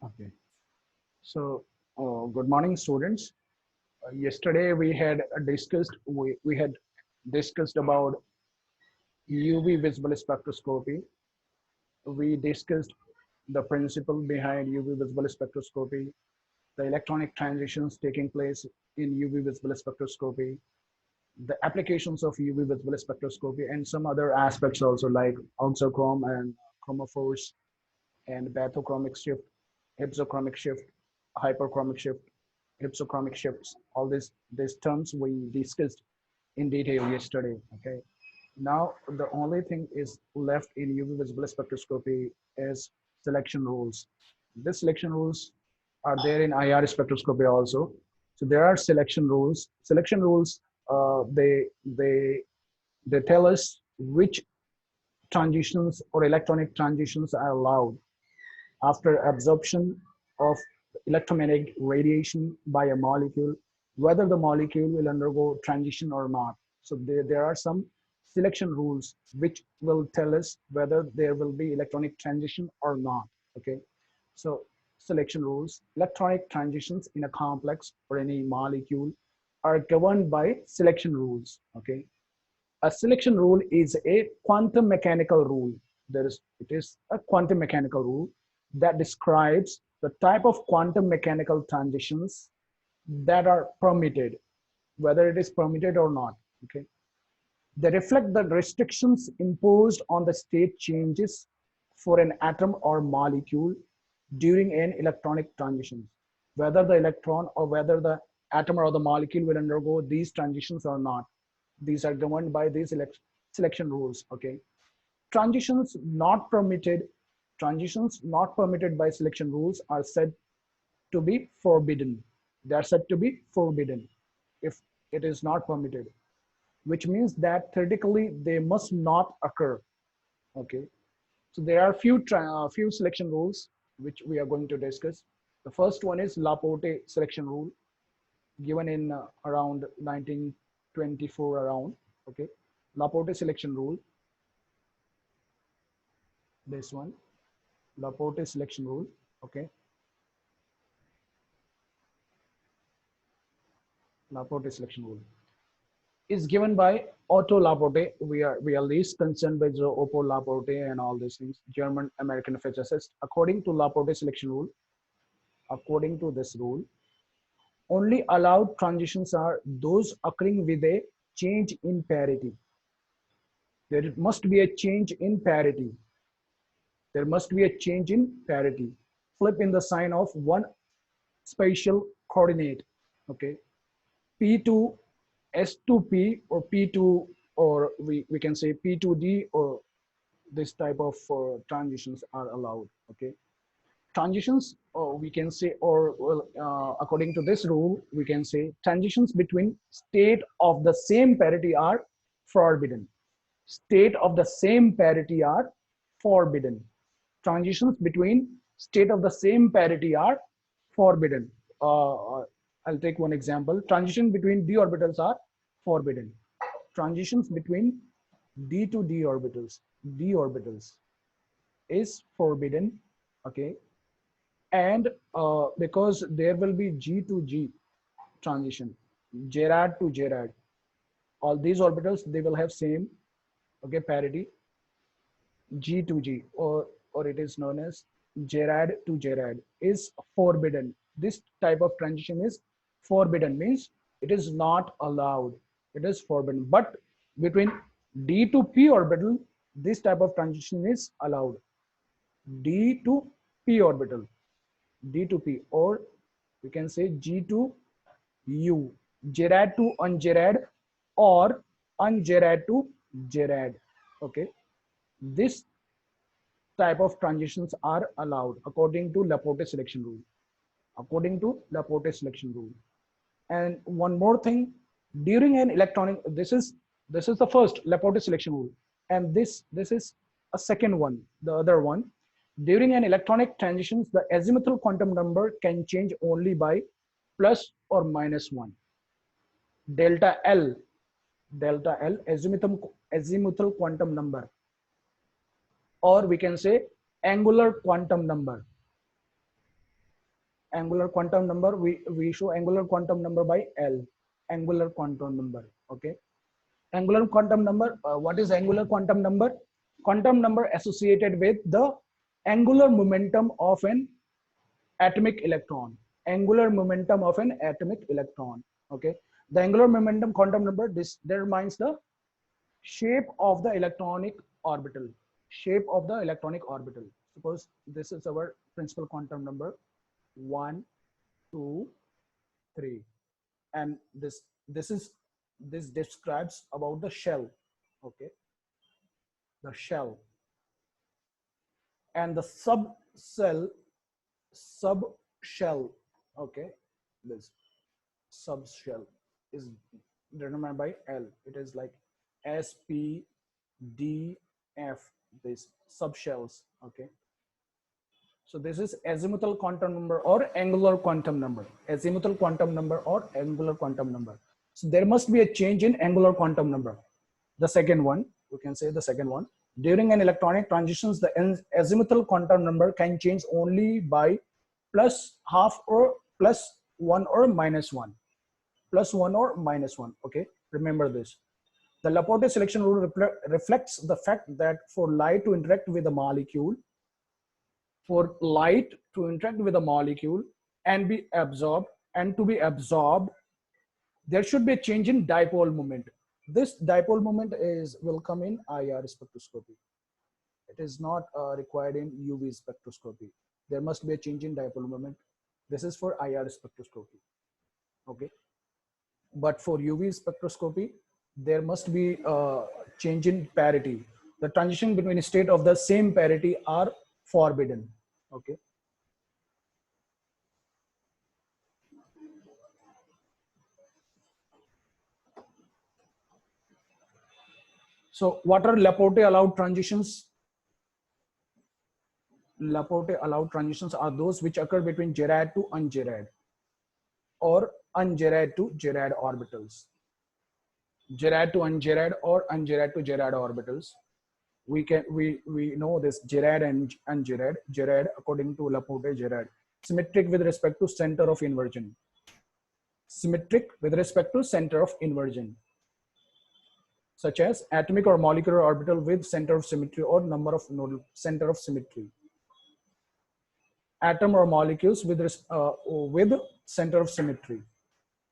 Okay. So, good morning, students. Yesterday we had discussed about UV visible spectroscopy. We discussed the principle behind UV visible spectroscopy, the electronic transitions taking place in UV visible spectroscopy, the applications of UV visible spectroscopy, and some other aspects also like oxochrome and chromophores and bathochromic shift, hypsochromic shift, hyperchromic shift, hypsochromic shifts. All these terms we discussed in detail yesterday. Okay. Now the only thing is left in UV visible spectroscopy is selection rules. These selection rules are there in IR spectroscopy also. So there are selection rules. Selection rules, they tell us which transitions or electronic transitions are allowed after absorption of electromagnetic radiation by a molecule, whether the molecule will undergo transition or not. So there are some selection rules which will tell us whether there will be electronic transition or not. Okay. So selection rules, electronic transitions in a complex or any molecule are governed by selection rules. Okay. A selection rule is a quantum mechanical rule. It is a quantum mechanical rule that describes the type of quantum mechanical transitions that are permitted, whether it is permitted or not. Okay. They reflect the restrictions imposed on the state changes for an atom or molecule during an electronic transition, whether the electron or whether the atom or the molecule will undergo these transitions or not. These are governed by these selection rules. Okay. Transitions not permitted, transitions not permitted by selection rules are said to be forbidden. They are said to be forbidden if it is not permitted, which means that theoretically they must not occur. Okay. So there are few selection rules which we are going to discuss. The first one is Laporte selection rule, given in around 1924 around. Okay. Laporte selection rule, this one, Laporte selection rule. Okay. Laporte selection rule is given by Otto Laporte. We are least concerned with the Otto Laporte and all these things. German American physicist. According to this rule, only allowed transitions are those occurring with a change in parity. There must be a change in parity. There must be a change in parity. Flip in the sign of one spatial coordinate. Okay. P2 S2P or P2, or we can say P2D, or this type of transitions are allowed. Okay. Transitions, or we can say, or well, according to this rule, we can say transitions between state of the same parity are forbidden. State of the same parity are forbidden. Transitions between state of the same parity are forbidden. I'll take one example. Transition between d orbitals are forbidden. Transitions between d to d orbitals is forbidden. Okay. And because there will be G to G transition, Gerard to Gerard, all these orbitals, they will have same, okay, parity, G to G, or it is known as Gerard to Gerard, is forbidden. This type of transition is forbidden, means it is not allowed. It is forbidden. But between D to P orbital, this type of transition is allowed. D to P orbital, D to P, or we can say G to U, Gerard to ungerard, or ungerard to Gerard. Okay, this type of transitions are allowed according to Laporte selection rule. According to Laporte selection rule. And one more thing, during an electronic, this is the first Laporte selection rule, and this is a second one, the other one. During an electronic transitions, the azimuthal quantum number can change only by plus or minus one. Delta L, azimuthal quantum number, or we can say angular quantum number. Angular quantum number, we show angular quantum number by L, angular quantum number. Okay, angular quantum number, what is angular quantum number? Quantum number associated with the angular momentum of an atomic electron, angular momentum of an atomic electron. Okay, the angular momentum quantum number, this determines the shape of the electronic orbital, shape of the electronic orbital. Suppose this is our principal quantum number 1, 2, 3, and this describes about the shell. Okay, the shell, and the sub shell. Okay, this sub shell is determined by L. It is like S, P, D, F, these subshells. Okay, so this is azimuthal quantum number or angular quantum number, azimuthal quantum number or angular quantum number. So there must be a change in angular quantum number. The second one, we can say the second one, during an electronic transitions, the azimuthal quantum number can change only by plus half or plus 1 or minus 1, plus 1 or minus 1. Okay, remember this. The Laporte selection rule reflects the fact that for light to interact with a molecule, and be absorbed, and to be absorbed, there should be a change in dipole moment. This dipole moment will come in IR spectroscopy. It is not required in UV spectroscopy. There must be a change in dipole moment. This is for IR spectroscopy. Okay, but for UV spectroscopy, there must be a change in parity. The transition between a state of the same parity are forbidden. Okay, so what are Laporte allowed transitions? Laporte allowed transitions are those which occur between Gerard to ungerard or ungerard to Gerard orbitals. Gerard to ungerard or ungerard to Gerard orbitals. We know this Gerard and ungerard. Gerard, according to Laporte, Gerard symmetric with respect to center of inversion. Symmetric with respect to center of inversion, such as atomic or molecular orbital with center of symmetry or number of nodal center of symmetry. Atom or molecules with center of symmetry.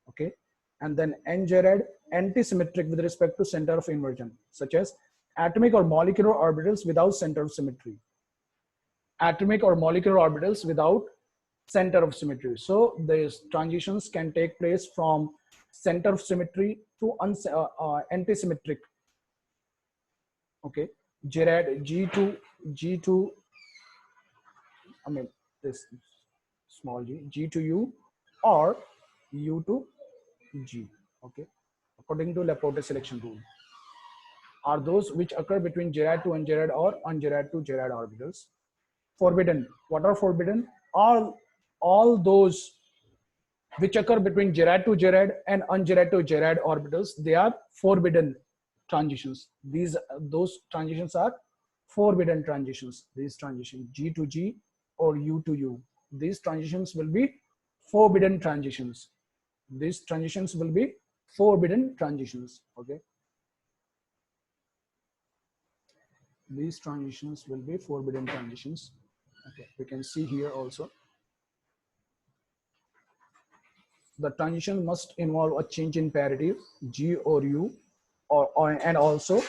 Okay, and then N-Gerard, anti-symmetric with respect to center of inversion, such as atomic or molecular orbitals without center of symmetry. Atomic or molecular orbitals without center of symmetry. So these transitions can take place from center of symmetry to anti-symmetric. Okay, Gerard G to I mean this small g to U, or U to G. Okay, according to Laporte selection rule, are those which occur between Gerard to ungerard or ungerard to Gerard orbitals. Forbidden. What are forbidden? All those which occur between Gerard to Gerard and ungerard to Gerard orbitals, they are forbidden transitions. Those transitions are forbidden transitions. These transitions, G to G or U to U, these transitions will be forbidden transitions. These transitions will be forbidden transitions. Okay, these transitions will be forbidden transitions. Okay, we can see here also the transition must involve a change in parity G or U, and also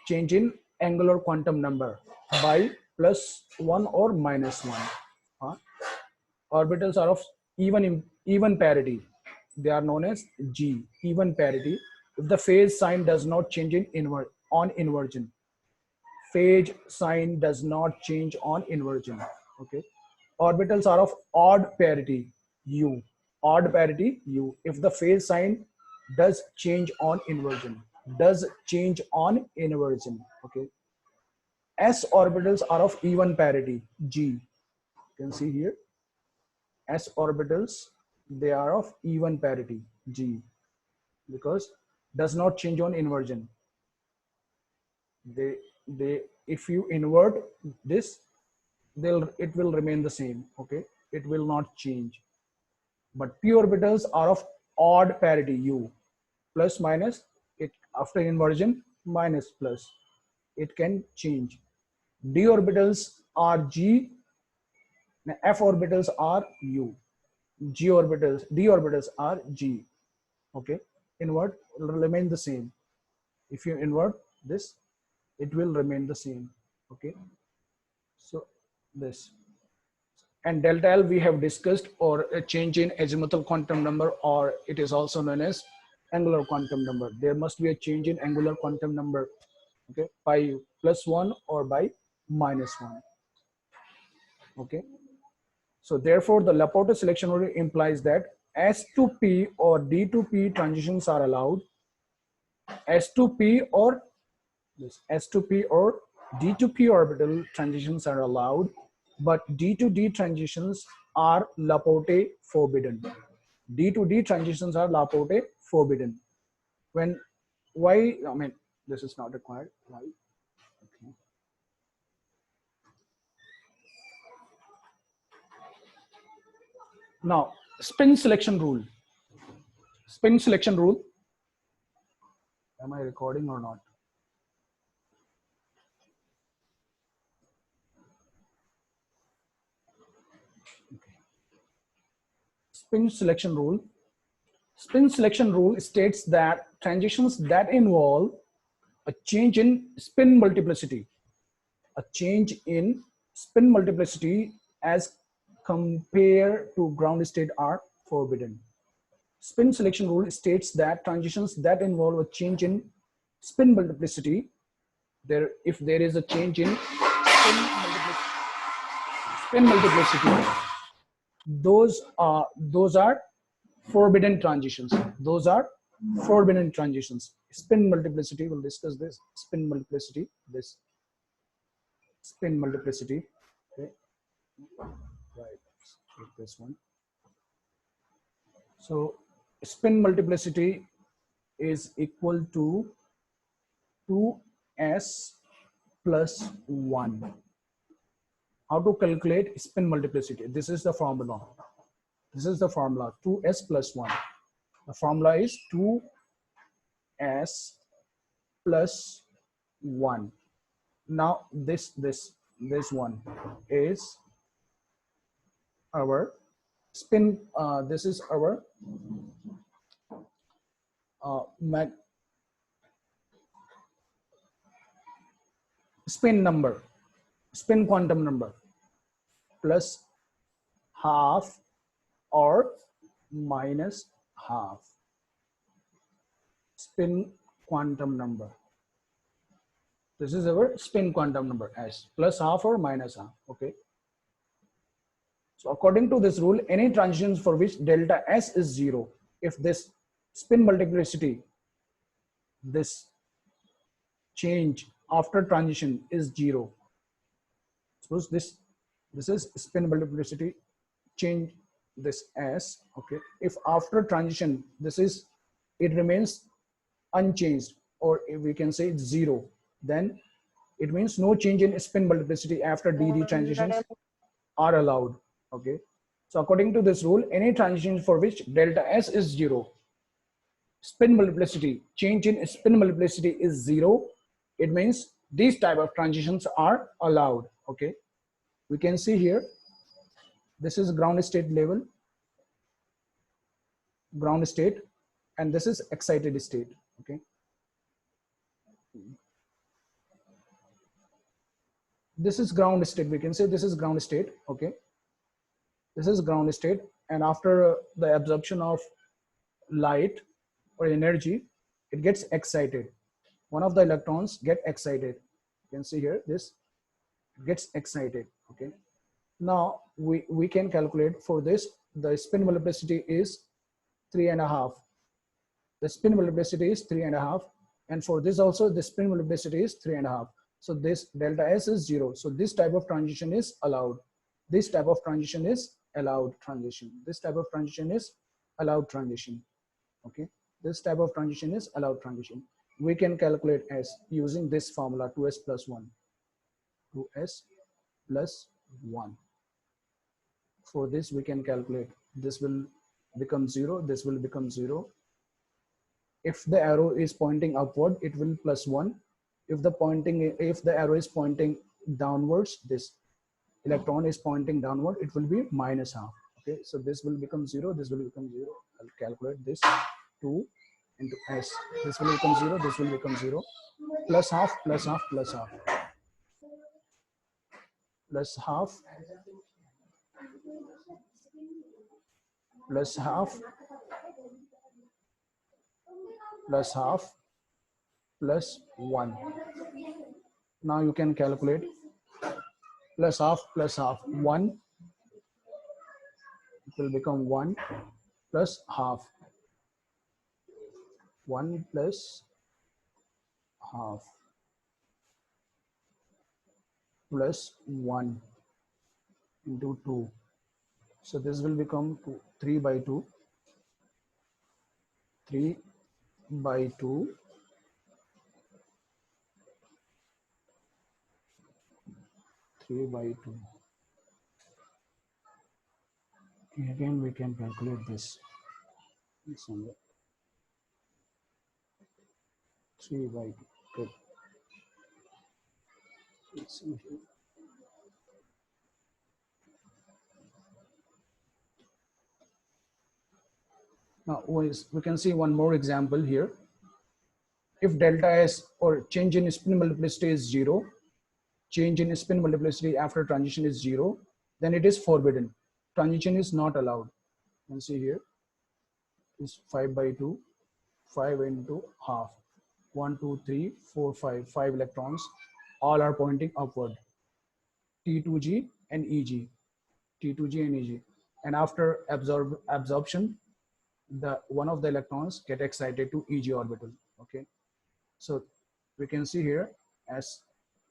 change in angular quantum number by plus 1 or minus 1. Orbitals are of even parity. They are known as G, even parity. If the phase sign does not change on inversion, phase sign does not change on inversion. Okay, orbitals are of odd parity U, odd parity U. If the phase sign does change on inversion, Okay, S orbitals are of even parity G. You can see here S orbitals, they are of even parity G, because does not change on inversion. They if you invert this, it will remain the same. Okay, it will not change. But p orbitals are of odd parity, u, plus minus, it after inversion minus plus, it can change. D orbitals are g, f orbitals are u, g orbitals, d orbitals are g. Okay, invert will remain the same. If you invert this, it will remain the same. Okay, so this. And delta L we have discussed, or a change in azimuthal quantum number, or it is also known as angular quantum number. There must be a change in angular quantum number, okay, by +1 or by -1. Okay, so therefore the Laporte selection rule implies that S to P or D to P transitions are allowed. S to P or this S to P or D to P orbital transitions are allowed, but D to D transitions are Laporte forbidden. D to D transitions are Laporte forbidden. When, why, I mean, this is not required. Why? Okay. Now, spin selection rule. Spin selection rule. Am I recording or not? Okay. Spin selection rule. Spin selection rule states that transitions that involve a change in spin multiplicity, a change in spin multiplicity as compared to ground state are forbidden. Spin selection rule states that transitions that involve a change in spin multiplicity, if there is a change in spin multiplicity, those are forbidden transitions. Those are forbidden transitions. Spin multiplicity, we'll discuss this. Spin multiplicity, this spin multiplicity. Okay, right. Take this one. So spin multiplicity is equal to 2s plus 1. How to calculate spin multiplicity? This is the formula. This is the formula, 2s plus 1. The formula is 2s plus 1. Now this one is our spin, this is our spin number, spin quantum number, plus half or minus half. Spin quantum number. This is our spin quantum number, S, plus half or minus half. Okay. So according to this rule, any transitions for which delta S is 0, if this spin multiplicity, this change after transition is 0, suppose this is spin multiplicity change, this S. Okay, if after transition it remains unchanged, or if we can say it's 0, then it means no change in spin multiplicity after DD transitions are allowed. Okay, so according to this rule, any transition for which delta S is 0, spin multiplicity, change in spin multiplicity is 0, it means these type of transitions are allowed. Okay, we can see here, this is ground state level, ground state, and this is excited state. Okay, this is ground state, we can say this is ground state. Okay, this is ground state, and after the absorption of light or energy, it gets excited. One of the electrons get excited. You can see here, this gets excited. Okay, now we can calculate for this, the spin multiplicity is 3.5. The spin multiplicity is 3.5, and for this also the spin multiplicity is 3.5. So this delta S is 0. So this type of transition is allowed. This type of transition is allowed transition. This type of transition is allowed transition. Okay, this type of transition is allowed transition. We can calculate S using this formula, 2s plus 1. 2s plus 1. For this we can calculate. This will become 0, this will become 0. If the arrow is pointing upward, it will plus 1. If the arrow is pointing downwards, this electron is pointing downward, it will be minus half. Okay, so this will become 0, this will become 0. I'll calculate this. 2 into s, this will become 0, this will become 0. Plus half, plus half, plus half, plus half, plus half, plus half, plus 1. Now you can calculate. Plus half, 1, it will become 1 plus half. 1 plus half plus 1 into 2. So this will become 3 by 2. 3 by 2. 3 by 2. Again, we can calculate this. 3 by 2. Good. Now we can see one more example here. If delta S or change in spin multiplicity is 0, change in spin multiplicity after transition is 0, then it is forbidden. Transition is not allowed. You can see here is 5 by 2, 5 into half. 1, 2, 3, 4, 5. 5 electrons. All are pointing upward. T2G and EG. T2G and EG. And after absorption, the one of the electrons get excited to EG orbital. Okay. So we can see here S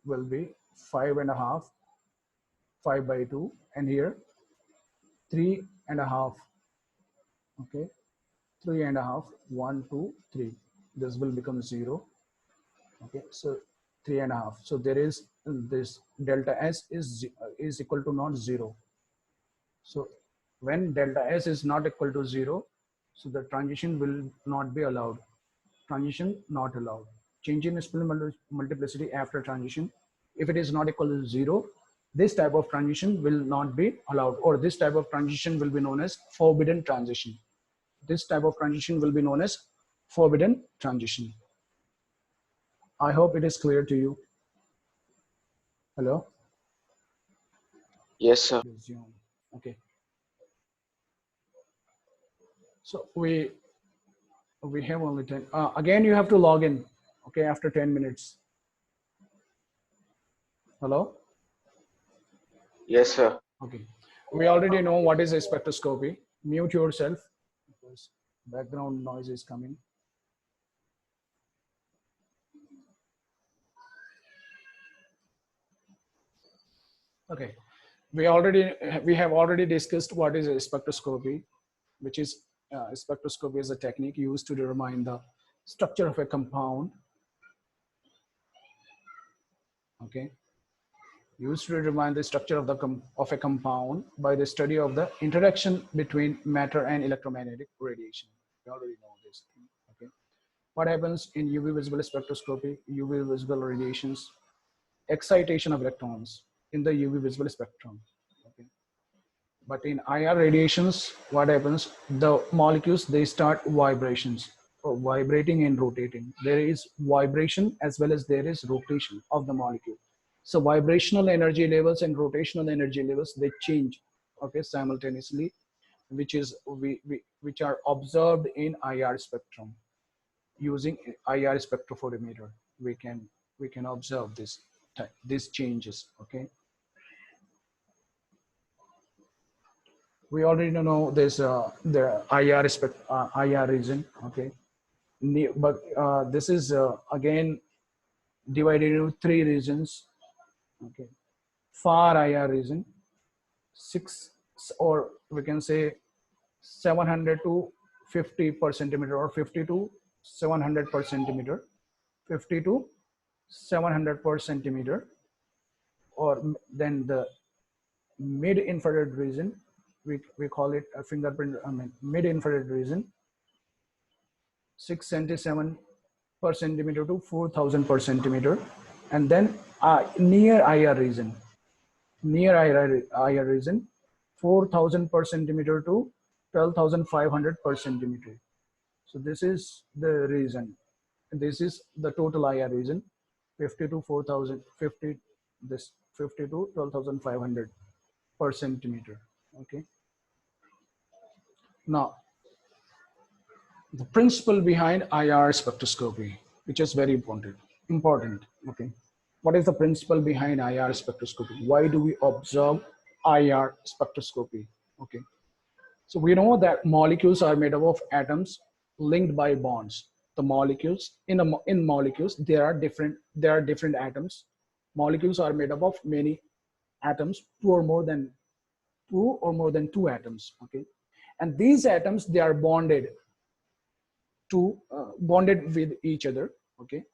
will be 5.5, 5 by 2, and here 3.5. Okay, 3.5, 1, 2, 3. This will become 0. Okay, so 3.5. So there is this delta S is equal to not 0. So when delta S is not equal to 0, so the transition will not be allowed. Transition not allowed. Change in spin multiplicity after transition, if it is not equal to 0, this type of transition will not be allowed, or this type of transition will be known as forbidden transition. This type of transition will be known as forbidden transition. I hope it is clear to you. Hello? Yes, sir. Okay. So we have only 10. Again, you have to log in. Okay, after 10 minutes. Hello? Yes, sir. Okay. We already know what is a spectroscopy. Mute yourself because background noise is coming. Okay. We have already discussed what is a spectroscopy, which is spectroscopy is a technique used to determine the structure of a compound. Okay. Used to determine the structure of a compound by the study of the interaction between matter and electromagnetic radiation. We already know this. Okay. What happens in UV visible spectroscopy? UV visible radiations, excitation of electrons in the UV visible spectrum. Okay. But in IR radiations, what happens? The molecules, they start vibrations, or vibrating and rotating. There is vibration as well as there is rotation of the molecule. So vibrational energy levels and rotational energy levels, they change, okay, simultaneously, which are observed in IR spectrum. Using IR spectrophotometer, we can observe these changes. Okay. We already know this the IR region. Okay. But this is again divided into 3 regions. Okay. Far IR region, 6, or we can say 700 to 50 per centimeter, or 50 to 700 per centimeter, 50 to 700 per centimeter, or then the mid infrared region, we call it a fingerprint, I mean, mid infrared region, 677 per centimeter to 4000 per centimeter. And then near IR region, near IR region, 4000 per centimeter to 12,500 per centimeter. So this is the region. This is the total IR region, 50 to 4000, 50, this 50 to 12,500 per centimeter. Okay. Now, the principle behind IR spectroscopy, which is very important. Important. Okay. What is the principle behind IR spectroscopy? Why do we observe IR spectroscopy? Okay. So we know that molecules are made up of atoms linked by bonds. The molecules in molecules there are different atoms. Molecules are made up of many atoms, two or more than two atoms. Okay, and these atoms, they are bonded with each other. Okay,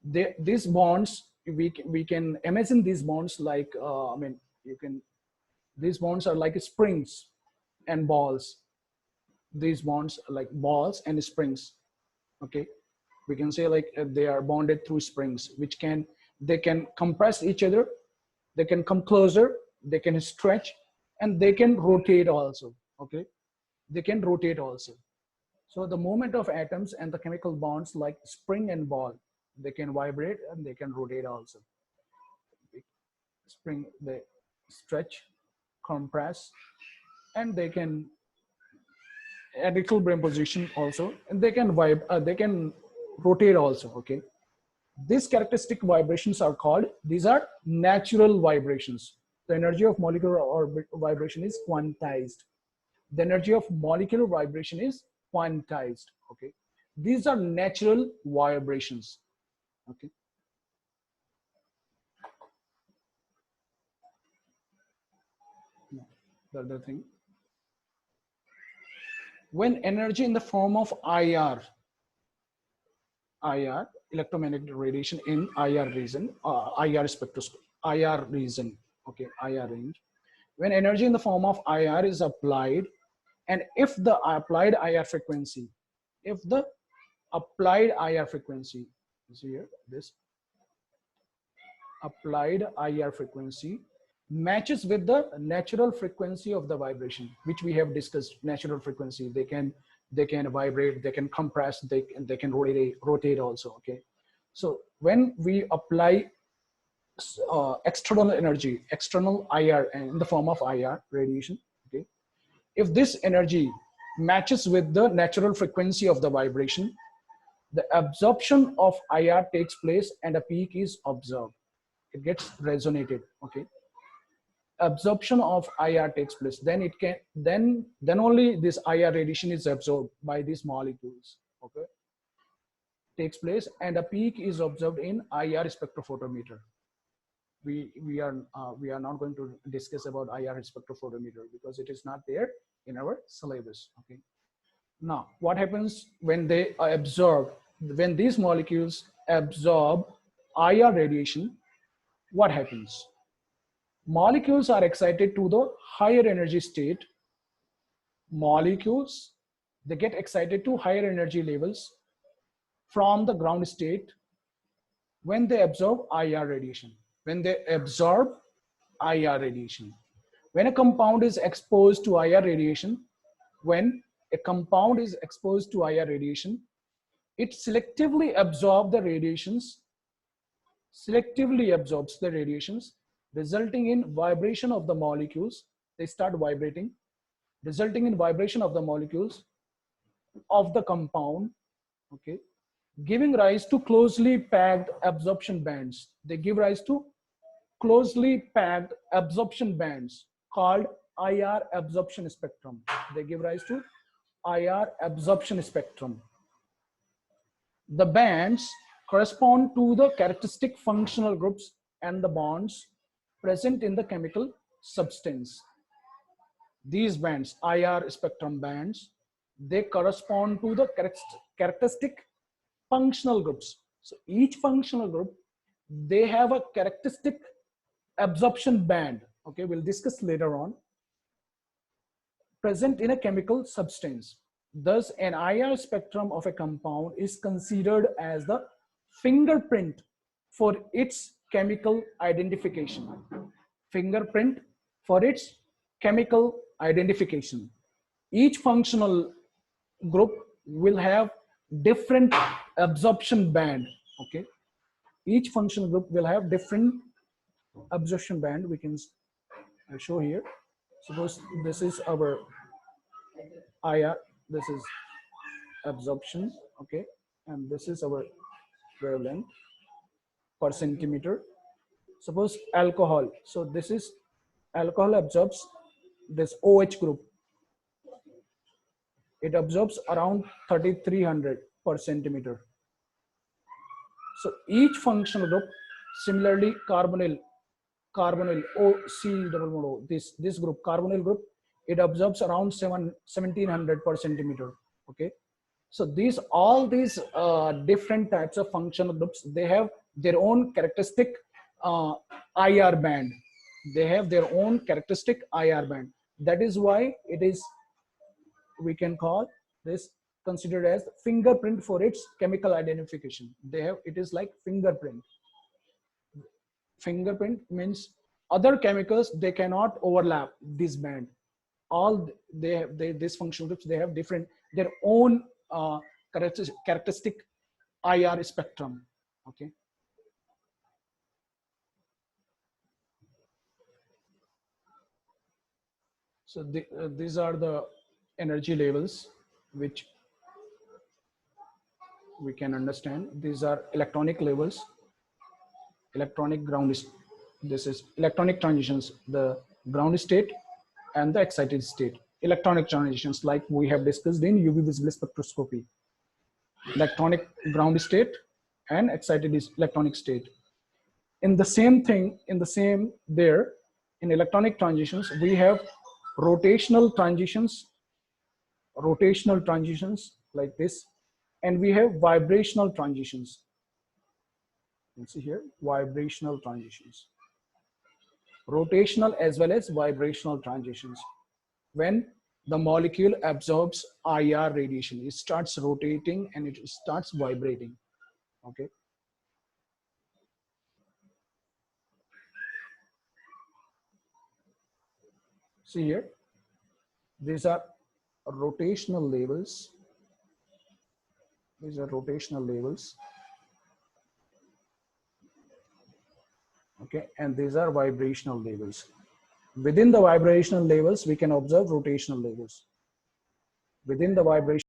these bonds, we can imagine these bonds like I mean, you can, these bonds are like springs and balls. These bonds are like balls and springs. Okay, we can say like they are bonded through springs, which can, they can compress each other, they can come closer, they can stretch, and they can rotate also. Okay, they can rotate also. So the movement of atoms and the chemical bonds like spring and ball, they can vibrate and they can rotate also. Spring, they stretch, compress, and they can at equilibrium position also, and they can they can rotate also. Okay, these characteristic vibrations are called, these are natural vibrations. The energy of molecular orbit vibration is quantized. The energy of molecular vibration is quantized. Okay, these are natural vibrations. Okay, the other thing, when energy in the form of IR, electromagnetic radiation in IR region, IR spectroscopy, IR region, okay, IR range. When energy in the form of IR is applied, and if the applied IR frequency, if the applied IR frequency is here, this applied IR frequency matches with the natural frequency of the vibration, which we have discussed. Natural frequency, they can vibrate, they can compress, they can rotate also. Okay, so when we apply external energy, external IR, in the form of IR radiation, okay, if this energy matches with the natural frequency of the vibration, the absorption of IR takes place and a peak is observed. It gets resonated. Okay, absorption of IR takes place. Then it can, then only this IR radiation is absorbed by these molecules. Okay, takes place and a peak is observed in IR spectrophotometer. We are not going to discuss about IR spectrophotometer because it is not there in our syllabus. Okay, now what happens when they absorb, when these molecules absorb IR radiation, what happens? Molecules are excited to the higher energy state. Molecules, they get excited to higher energy levels from the ground state when they absorb IR radiation. When they absorb IR radiation, when a compound is exposed to IR radiation, when a compound is exposed to IR radiation, it selectively absorbs the radiations, selectively absorbs the radiations, resulting in vibration of the molecules. They start vibrating, resulting in vibration of the molecules of the compound. Okay, giving rise to closely packed absorption bands. They give rise to closely packed absorption bands called IR absorption spectrum. They give rise to IR absorption spectrum. The bands correspond to the characteristic functional groups and the bonds present in the chemical substance. These bands, IR spectrum bands, they correspond to the characteristic functional groups. So each functional group, they have a characteristic absorption band. Okay, we'll discuss later on. present in a chemical substance. Thus, an IR spectrum of a compound is considered as the fingerprint for its chemical identification. Fingerprint for its chemical identification. Each functional group will have different absorption band. Okay, each functional group will have different absorption band. We can show here. Suppose this is our IR, this is absorption, okay, and this is our wavelength per centimeter. Suppose alcohol, so this is alcohol absorbs this OH group, it absorbs around 3300 per centimeter. So each functional group, similarly carbonyl OC double bond O, this group, carbonyl group, it absorbs around 1700 per centimeter. Okay, so all these different types of functional groups, they have their own characteristic IR band. They have their own characteristic IR band. That is why it is, we can call this considered as fingerprint for its chemical identification. They have, it is like fingerprint. Fingerprint means other chemicals, they cannot overlap this band. All they have, these functional groups, they have different, their own characteristic IR spectrum. Okay. So these are the energy levels which we can understand. These are electronic levels, electronic ground. This is electronic transitions, the ground state and the excited state. Electronic transitions, like we have discussed in UV visible spectroscopy. Electronic ground state and excited electronic state. In the same thing, in the same there, in electronic transitions, we have rotational transitions like this, and we have vibrational transitions. You can see here, vibrational transitions, rotational as well as vibrational transitions. When the molecule absorbs IR radiation, it starts rotating and it starts vibrating. Okay. See here, these are rotational levels. These are rotational levels. Okay, and these are vibrational levels. Within the vibrational levels, we can observe rotational levels. Within the vibration